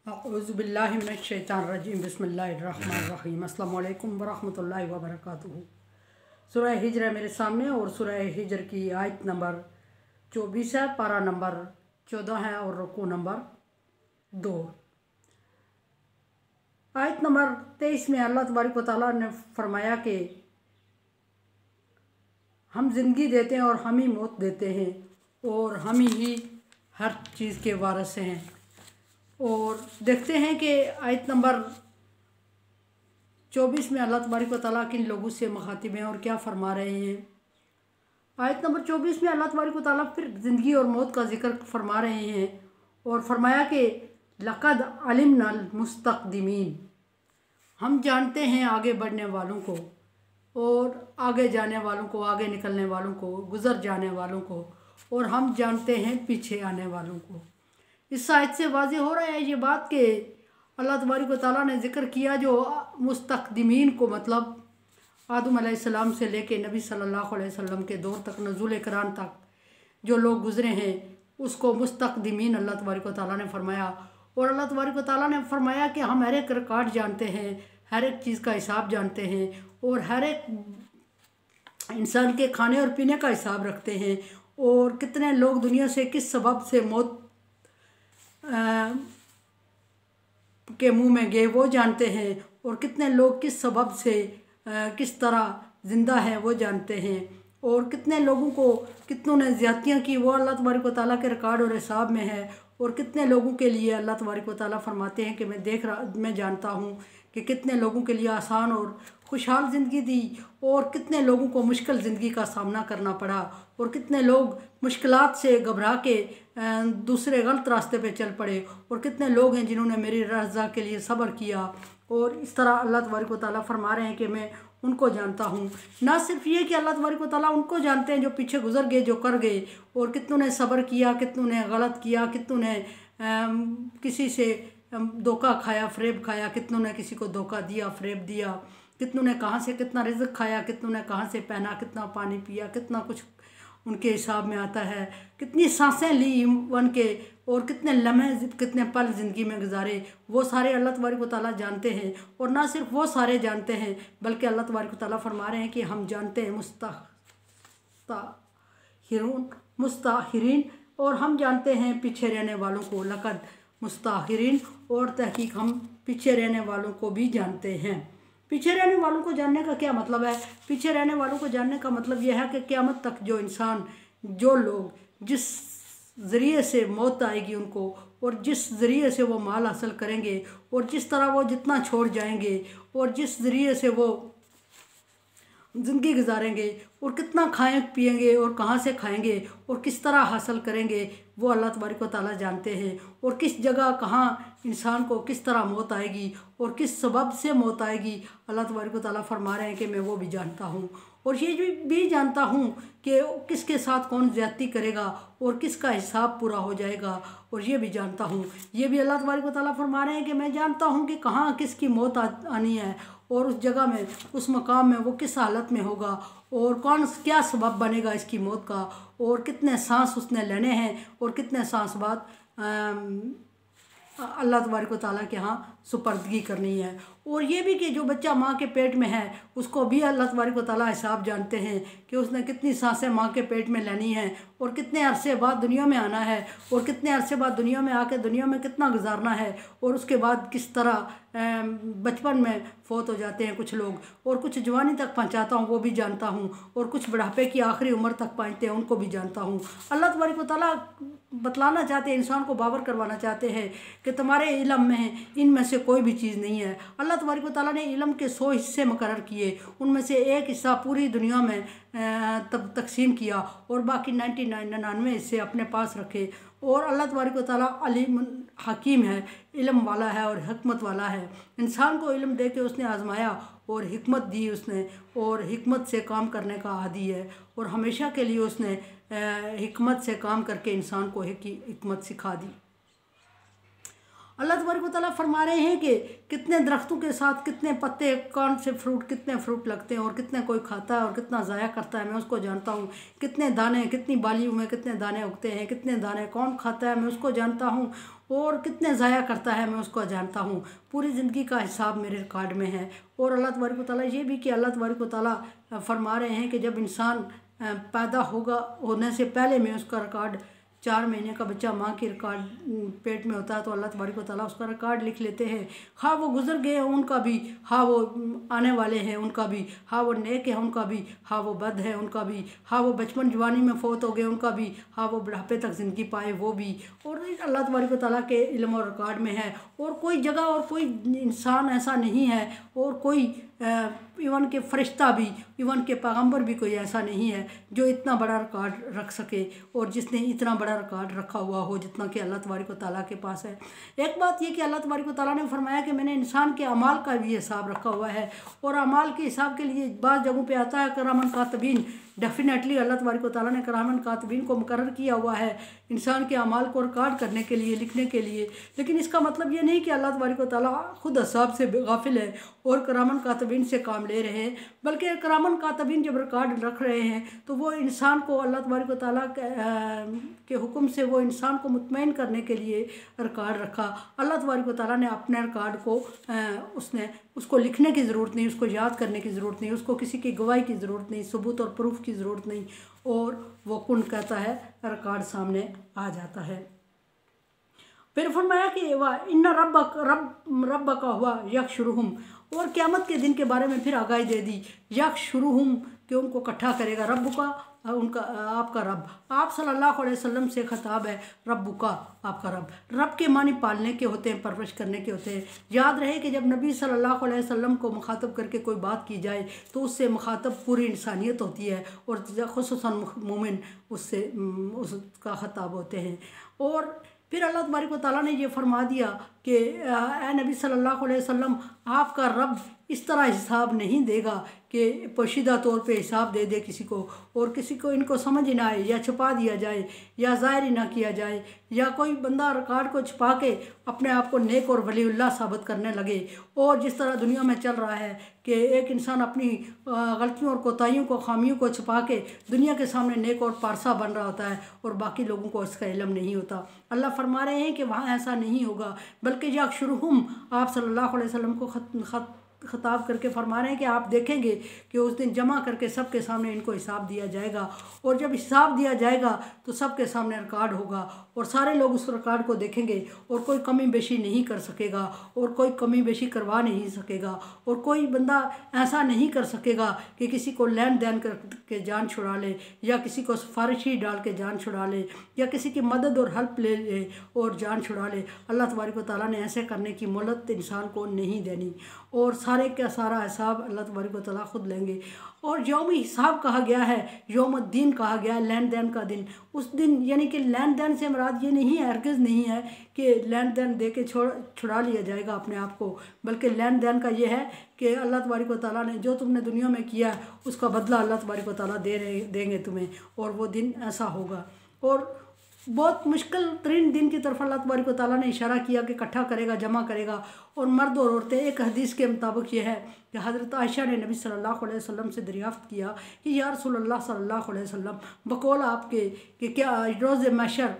औज़ुबिल्लाहिमिनश्शैतानिर्रजीम बिस्मिल्लाहिर्रहमानिर्रहीम अस्सलामु अलैकुम वरहमतुल्लाहि वबरकातुहू। सूरह हिज्र है मेरे सामने और सूरह हिज्र की आयत नंबर 24 है, पारा नंबर 14 है और रुकू नंबर 2। आयत नंबर 23 में अल्लाह तबारक व तआला ने फरमाया कि हम ज़िंदगी देते हैं और हम ही मौत देते हैं और हम ही हर चीज़ के वारिस हैं। और देखते हैं कि आयत नंबर 24 में अल्लाह तबारक व तआला किन लोगों से मुखातिब हैं और क्या फरमा रहे हैं। आयत नंबर 24 में अल्लाह तबारक व तआला फिर ज़िंदगी और मौत का जिक्र फरमा रहे हैं और फरमाया कि लक़द अलिमनल मुस्तक़दिमीन, हम जानते हैं आगे बढ़ने वालों को और आगे जाने वालों को, आगे निकलने वालों को, गुज़र जाने वालों को, और हम जानते हैं पीछे आने वालों को। इस आयत से वाज़ेह हो रहा है ये बात कि अल्लाह तबारक व तआला ने ज़िक्र किया जो मुस्तक़दिमीन को, मतलब आदम अलैहिस्सलाम से लेके नबी सल्लल्लाहु अलैहि वसल्लम के दौर तक, नज़ूल कुरान तक जो लोग गुज़रे हैं उसको मुस्तक़दिमीन अल्लाह तबारक व तआला ने फरमाया। और अल्लाह तबारक व तआला ने फरमाया कि हम हर एक रिकॉर्ड जानते हैं, हर एक चीज़ का हिसाब जानते हैं और हर एक इंसान के खाने और पीने का हिसाब रखते हैं और कितने लोग दुनिया से किस सबब से मौत के मुंह में गए वो जानते हैं और कितने लोग किस सबब से किस तरह ज़िंदा है वो जानते हैं और कितने लोगों को कितनों ने ज़्यादतियाँ की वो अल्लाह तबारक व तआला के रिकॉर्ड और हिसाब में है। और कितने लोगों के लिए अल्लाह तबारक व तआला फरमाते हैं कि मैं जानता हूँ कि कितने लोगों के लिए आसान और खुशहाल ज़िंदगी दी और कितने लोगों को मुश्किल ज़िंदगी का सामना करना पड़ा और कितने लोग मुश्किलात से घबरा के दूसरे गलत रास्ते पे चल पड़े और कितने लोग हैं जिन्होंने मेरी रज़ा के लिए सब्र किया। और इस तरह अल्लाह तबारक व तआला फरमा रहे हैं कि मैं उनको जानता हूँ। ना सिर्फ ये कि अल्लाह तबारक व तआला उनको जानते हैं जो पीछे गुजर गए, जो कर गए, और कितनों ने सब्र किया, कितनों ने गलत किया, कितनों ने किसी से धोखा खाया, फ़रेब खाया, कितनों ने किसी को धोखा दिया, फ़रेब दिया, कितनों ने कहाँ से कितना रिज़्क़ खाया, कितनों ने कहाँ से पहना, कितना पानी पिया, कितना कुछ उनके हिसाब में आता है, कितनी सांसें ली वन के और कितने लम्हे, कितने पल ज़िंदगी में गुजारे, वो सारे अल्लाह तबारक व तआला जानते हैं। और ना सिर्फ वो सारे जानते हैं बल्कि अल्लाह तबारक व तआला फरमा रहे हैं कि हम जानते हैं मुस्ताहिरीन, और हम जानते हैं पीछे रहने वालों को, लक़द मुस्ताहिरीन, और तहकीक हम पीछे रहने वालों को भी जानते हैं। पीछे रहने वालों को जानने का क्या मतलब है? पीछे रहने वालों को जानने का मतलब यह है कि क़यामत तक जो इंसान, जो लोग जिस ज़रिए से मौत आएगी उनको और जिस ज़रिए से वो माल हासिल करेंगे और जिस तरह वो जितना छोड़ जाएंगे और जिस ज़रिए से वो ज़िंदगी गुजारेंगे और कितना खाएं पिएंगे और कहाँ से खाएंगे और किस तरह हासिल करेंगे, वो अल्लाह तबारक व तआला जानते हैं। और किस जगह कहाँ इंसान को किस तरह मौत आएगी और किस सबब से मौत आएगी, अल्लाह तबारक व तआला फरमा रहे हैं कि मैं वो भी जानता हूँ। और ये भी जानता हूँ कि किसके साथ कौन ज़्यादती करेगा और किसका हिसाब पूरा हो जाएगा, और ये भी जानता हूँ। ये भी अल्लाह तबारक व तआला फरमा रहे हैं कि मैं जानता हूँ कि कहाँ किसकी मौत आनी है और उस जगह में, उस मकाम में वो किस हालत में होगा और कौन क्या सबब बनेगा इसकी मौत का, और कितने सांस उसने लेने हैं और कितने सांस बाद अल्लाह तबारक व तआला के यहाँ सुपर्दगी करनी है। और ये भी कि जो बच्चा माँ के पेट में है उसको भी अल्लाह तबारक व तआला हिसाब जानते हैं कि उसने कितनी सांसें माँ के पेट में लेनी हैं और कितने अरसे बाद दुनिया में आना है और कितने अरसे बाद दुनिया में आके दुनिया में कितना गुजारना है, और उसके बाद किस तरह बचपन में फ़ौत हो जाते हैं कुछ लोग, और कुछ जवानी तक पहुँचाता हूँ वो भी जानता हूँ, और कुछ बुढ़ापे की आखिरी उम्र तक पहुँचते हैं उनको भी जानता हूँ। अल्लाह तबारक व तआला बतलाना चाहते हैं, इंसान को बावर करवाना चाहते हैं कि तुम्हारे इल्म में इनमें से कोई भी चीज़ नहीं है। अल्लाह तबारक व तआला ने इल्म के 100 हिस्से मुकर्रर किए, उनमें से एक हिस्सा पूरी दुनिया में तब तकसीम किया और बाकी 99 हिस्से अपने पास रखे। और अल्लाह तबारक व तआला अलीम हकीम है, इल्म वाला है और हिकमत वाला है। इंसान को इल्म दे के उसने आजमाया और हिकमत दी उसने, और हिकमत से काम करने का आदी है और हमेशा के लिए उसने हिकमत से काम करके इंसान को हिकमत सिखा दी। अल्लाह तबारक व तआला फरमा रहे हैं कि कितने दरख्तों के साथ कितने पत्ते, कौन से फ्रूट, कितने फ्रूट लगते हैं और कितने कोई खाता है और कितना ज़ाया करता है, मैं उसको जानता हूँ। कितने दाने, कितनी बालियों में कितने दाने उगते हैं, कितने दाने कौन खाता है, मैं उसको जानता हूँ। और कितने ज़ाया करता है, मैं उसको जानता हूँ। पूरी ज़िंदगी का हिसाब मेरे रिकॉर्ड में है। और अल्लाह तबारक व तआला ये भी कि अल्लाह तबारक व तआला फरमा रहे हैं कि जब इंसान पैदा होने से पहले मैं उसका रिकॉर्ड, 4 महीने का बच्चा माँ के रिकॉर्ड पेट में होता है तो अल्लाह तबारक व तआला उसका रिकॉर्ड लिख लेते हैं। हाँ वो गुजर गए हैं उनका भी, हाँ वो आने वाले हैं उनका भी, हाँ वो नेक है उनका भी, हाँ वो बद है उनका भी, हाँ वो बचपन जवानी में फौत हो गए उनका भी, हाँ वो बुढ़ापे तक ज़िंदगी पाए वो भी। और अल्लाह तबारक व तआला के इल्म और रिकॉर्ड में है। और कोई जगह और कोई इंसान ऐसा नहीं है, और कोई इवन के फरिश्ता भी, इवन के पैगंबर भी कोई ऐसा नहीं है जो इतना बड़ा रिकॉर्ड रख सके और जिसने इतना बड़ा रिकॉर्ड रखा हुआ हो जितना कि अल्लाह तबारक व तआला के पास है। एक बात ये कि अल्लाह तबारक व तआला ने फरमाया कि मैंने इंसान के अमाल का भी हिसाब रखा हुआ है। और अमाल के हिसाब के लिए बाज़ जगहों पे आता है किरामन कातिबीन। डेफिनेटली अल्लाह तबारक व तआला ने किरामन कातिबीन को मुकर्रर किया हुआ है इंसान के अमाल को रिकॉर्ड करने के लिए, लिखने के लिए। लेकिन इसका मतलब ये नहीं कि अल्लाह तबारक व तआला खुद हिसाब से गाफिल है और किरामन कातिबीन से काम ले रहे हैं, बल्कि किरामन कातिबीन जब रिकॉर्ड रख रहे हैं तो वो इंसान को अल्लाह तबारक व तआला के हुक्म से वो इंसान को मुतमईन करने के लिए रिकॉर्ड रखा। अल्लाह तबारक व तआला ने अपने रिकॉर्ड को उसको लिखने की ज़रूरत नहीं, उसको याद करने की ज़रूरत नहीं, उसको किसी की गवाही की ज़रूरत नहीं, सबूत और प्रूफ की ज़रूरत नहीं। और वो कुन कहता है, रिकॉर्ड सामने आ जाता है। फिर फरमाया कि वाह इन्ना रब का हुआ यकशुरुहुम। और क़यामत के दिन के बारे में फिर आगाही दे दी, यकशुरुहुम कि उनको इकट्ठा करेगा रब का, उनका आपका रब। आप सल्लल्लाहु अलैहि वसल्लम से खिताब है, रब का आपका रब। रब के मानी पालने के होते हैं, परवरिश करने के होते हैं। याद रहे कि जब नबी सल्लल्लाहु अलैहि वसल्लम को मुखातब करके कोई बात की जाए तो उससे मुखातब पूरी इंसानियत होती है और खुसूसन मोमिन उससे उसका खिताब होते हैं। और फिर अल्लाह तबारक व तआला ने ये फरमा दिया कि ए नबी सल्लल्लाहु अलैहि वसल्लम, आपका रब इस तरह हिसाब नहीं देगा कि पोशीदा तौर पे हिसाब दे दे किसी को और किसी को इनको समझ ना आए या छुपा दिया जाए या ज़ाहिर ही ना किया जाए, या कोई बंदा रिकॉर्ड को छुपा के अपने आप को नेक और वलीउल्लाह साबित करने लगे। और जिस तरह दुनिया में चल रहा है कि एक इंसान अपनी गलतियों और कोताहियों को, खामियों को छुपा के दुनिया के सामने नेक और पारसा बन रहा होता है और बाकी लोगों को इसका इल्म नहीं होता। अल्लाह फरमा रहे हैं कि वहाँ ऐसा नहीं होगा, बल्कि यकशुरुहुम, आप सल्लल्लाहु अलैहि वसल्लम को खिताब करके फरमा रहे हैं कि आप देखेंगे कि उस दिन जमा करके सबके सामने इनको हिसाब दिया जाएगा। और जब हिसाब दिया जाएगा तो सबके सामने रिकॉर्ड होगा और सारे लोग उस रिकॉर्ड को देखेंगे और कोई कमी बेशी नहीं कर सकेगा और कोई कमी बेशी करवा नहीं सकेगा और कोई बंदा ऐसा नहीं कर सकेगा कि किसी को लेन देन करके जान छुड़ा ले या किसी को सिफारिशी डाल के जान छुड़ा ले या किसी की मदद और हेल्प ले ले और जान छुड़ा ले। अल्लाह तबारक व तआला ने ऐसे करने की मोहलत इंसान को नहीं देनी और सारे का सारा हिसाब अल्लाह तबारक व तआला खुद लेंगे। और यौम हिसाब कहा गया है, यौमुद्दीन कहा गया है, लेन देन का दिन। उस दिन यानी कि लेन देन से मुराद ये नहीं है, हरगिज़ नहीं है कि लेन देन दे के छुड़ा लिया जाएगा अपने आप को, बल्कि लेन देन का ये है कि अल्लाह तबारक व तआला ने जो तुमने दुनिया में किया उसका बदला अल्लाह तबारक व तआला देंगे तुम्हें। और वो दिन ऐसा होगा और बहुत मुश्किल तरीन दिन की तरफ अल्लाह तबारक व तआला ने इशारा किया कि इकट्ठा करेगा, जमा करेगा। और मर्द और औरतें, एक हदीस के मुताबिक ये है कि हज़रत आयशा ने नबी सल्लल्लाहु अलैहि वसल्लम से दरियाफ़्त किया कि या रसूलल्लाह सल्लल्लाहु अलैहि वसल्लम, बकौल आपके कि क्या रोज़ महशर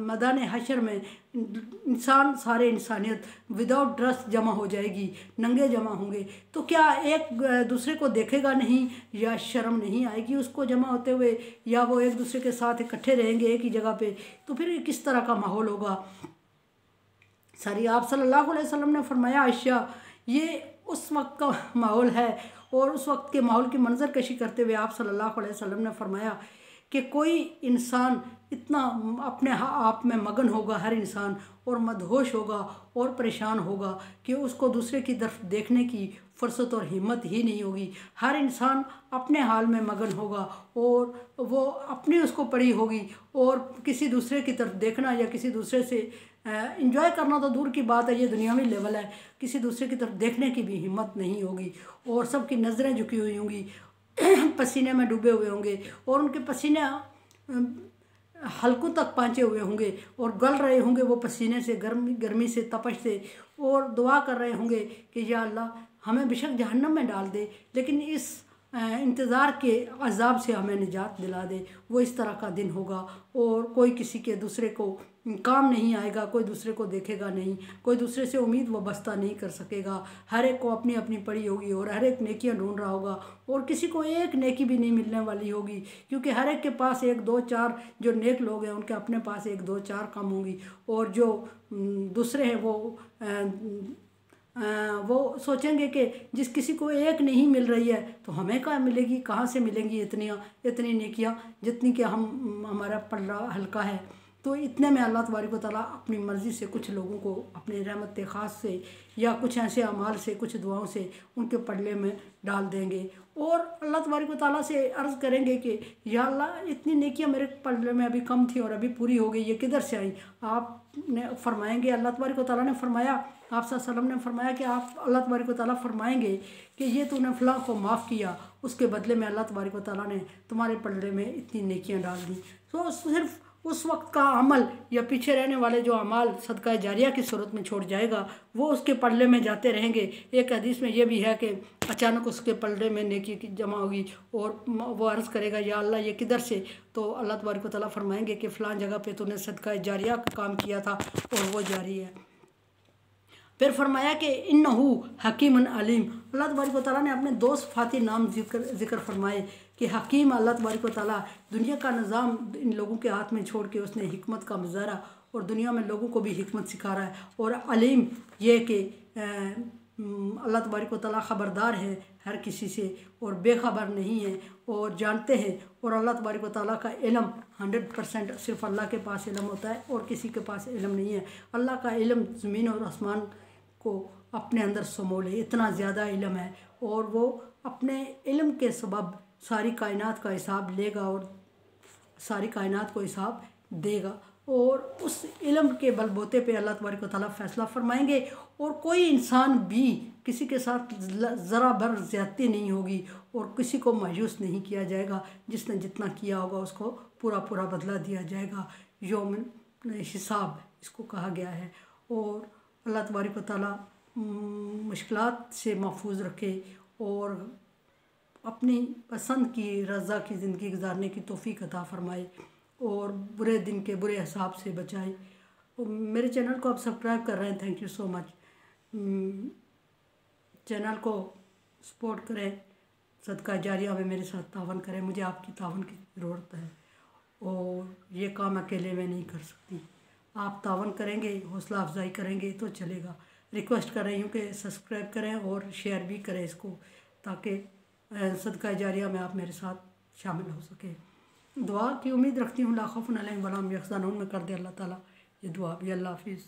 मैदान हशर में इंसान, सारे इंसानियत विदाउट ड्रेस जमा हो जाएगी, नंगे जमा होंगे, तो क्या एक दूसरे को देखेगा नहीं या शर्म नहीं आएगी उसको जमा होते हुए, या वो एक दूसरे के साथ इकट्ठे रहेंगे एक ही जगह पे, तो फिर किस तरह का माहौल होगा। सारी आप सल्लल्लाहु अलैहि वसल्लम ने फरमाया, आयशा ये उस वक्त का माहौल है। और उस वक्त के माहौल की मंजर कशी करते हुए आप सल्लल्लाहु अलैहि वसल्लम ने फरमाया कि कोई इंसान इतना अपने आप में मगन होगा, हर इंसान, और मदहोश होगा और परेशान होगा कि उसको दूसरे की तरफ देखने की फुर्सत और हिम्मत ही नहीं होगी। हर इंसान अपने हाल में मगन होगा और वो अपनी उसको पड़ी होगी और किसी दूसरे की तरफ देखना या किसी दूसरे से इंजॉय करना तो दूर की बात है, ये दुनियावी लेवल है, किसी दूसरे की तरफ देखने की भी हिम्मत नहीं होगी और सबकी नज़रें झुकी हुई होंगी, पसीने में डूबे हुए होंगे और उनके पसीने हलकों तक पहुँचे हुए होंगे और गल रहे होंगे वो पसीने से, गर्मी से, तपश से, और दुआ कर रहे होंगे कि या अल्लाह हमें बेशक जहन्नम में डाल दे, लेकिन इस इंतज़ार के अज़ाब से हमें निजात दिला दे। वो इस तरह का दिन होगा और कोई किसी के दूसरे को काम नहीं आएगा, कोई दूसरे को देखेगा नहीं, कोई दूसरे से उम्मीद वाबस्ता नहीं कर सकेगा। हर एक को अपनी अपनी पड़ी होगी और हर एक नेकियां ढूंढ रहा होगा और किसी को एक नेकी भी नहीं मिलने वाली होगी, क्योंकि हर एक के पास एक दो चार, जो नेक लोग हैं उनके अपने पास एक दो चार कम होंगी, और जो दूसरे हैं वो सोचेंगे कि जिस किसी को एक नहीं मिल रही है तो हमें कहाँ मिलेगी, कहाँ से मिलेंगी इतनी नेकियां जितनी कि हमारा पल्ला हल्का है। तो इतने में अल्लाह तबारक व तआला अपनी मर्ज़ी से कुछ लोगों को अपनी रहमत ख़ास से या कुछ ऐसे अमाल से, कुछ दुआओं से उनके पल्ले में डाल देंगे और अल्लाह तबारक व तआला से अर्ज़ करेंगे कि या अल्लाह इतनी नेकियां मेरे पल्ले में अभी कम थी और अभी पूरी हो गई, ये किधर से आई। आपने फरमाएंगे, अल्लाह तबारक व तआला ने फरमाया, आप सल्लल्लाहु अलैहि वसल्लम ने फरमाया कि आप, अल्लाह तबारक व तआला फरमाएंगे कि ये तूने फ़लाँ को माफ़ किया, उसके बदले में अल्लाह तबारक व तआला ने तुम्हारे पल्ले में इतनी नेकियां डाल दी। तो सिर्फ उस वक्त का अमल या पीछे रहने वाले जो अमाल सदका जारिया की सूरत में छोड़ जाएगा वो उसके पल्ले में जाते रहेंगे। एक हदीस में ये भी है कि अचानक उसके पल्ले में नेकी की जमा होगी और वो अर्ज़ करेगा या अल्लाह ये किधर से, तो अल्लाह तबारक व तआला फरमाएंगे कि फ़लाँ जगह पे तूने सदका जारिया का काम किया था और वो जारी है। फिर फरमाया कि इन्नहु हकीमुन अलीम, अल्लाह तबारक व तआला ने अपने दो सिफाती नाम जिक्र फरमाए कि हकीम, अल्लाह तबारक व तआला दुनिया का निज़ाम इन लोगों के हाथ में छोड़ के उसने हिकमत का मुज़ाहरा और दुनिया में लोगों को भी हिकमत सिखा रहा है। और अलीम ये कि अल्लाह तबारक व तआला ख़बरदार है हर किसी से और बेखबर नहीं है और जानते हैं। और अल्लाह तबारक व तआला का इल्म 100% सिर्फ अल्लाह के पास इल्म होता है और किसी के पास इल्म नहीं है। अल्लाह का इल्म ज़मीन और आसमान को अपने अंदर समोले, इतना ज़्यादा इल्म है और वो अपने इल्म के सबब सारी कायनात का हिसाब लेगा और सारी कायनात को हिसाब देगा और उस इल्म के बलबूते पे अल्लाह तबारक व तआला फ़ैसला फरमाएंगे और कोई इंसान भी किसी के साथ ज़रा भर ज़्यादती नहीं होगी और किसी को मायूस नहीं किया जाएगा। जिसने जितना किया होगा उसको पूरा पूरा बदला दिया जाएगा। यौम हिसाब इसको कहा गया है। और अल्लाह तबारक व तआला मुश्किलात से महफूज रखे और अपनी पसंद की रज़ा की ज़िंदगी गुजारने की तौफ़ीक अता फ़रमाए और बुरे दिन के बुरे हिसाब से बचाए। मेरे चैनल को आप सब्सक्राइब कर रहे हैं, thank you so much. Channel को सपोर्ट करें, सदका जारिया में मेरे साथ तावन करें, मुझे आपकी तावन की ज़रूरत है और ये काम अकेले में नहीं कर सकती। आप तावन करेंगे, हौसला अफजाई करेंगे तो चलेगा। रिक्वेस्ट कर रही हूँ कि सब्सक्राइब करें और शेयर भी करें इसको, ताकि सदका जारिया में आप मेरे साथ शामिल हो सके। दुआ की उम्मीद रखती हूँ। ला खौफुन अलैहिम वला हुम यहज़नून में कर दे अल्लाह ताला ये दुआ भी। अल्लाह हाफ़िज़।